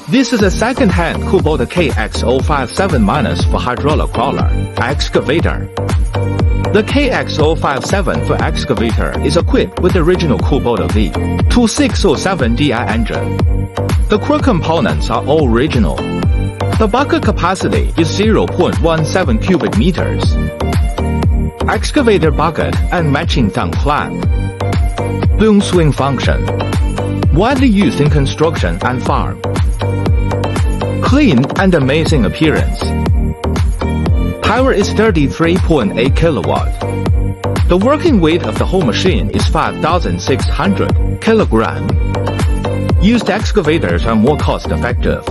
This is a second-hand KUBOTA KX057-4 hydraulic crawler, excavator. The KX057-4 excavator is equipped with the original KUBOTA V2607DI engine. The core components are all original. The bucket capacity is 0.17 cubic meters. Excavator bucket and matching thumb clamp. Boom swing function. Widely used in construction and farm. Clean and amazing appearance. Power is 33.8 kilowatt. The working weight of the whole machine is 5,600 kilogram. Used excavators are more cost-effective.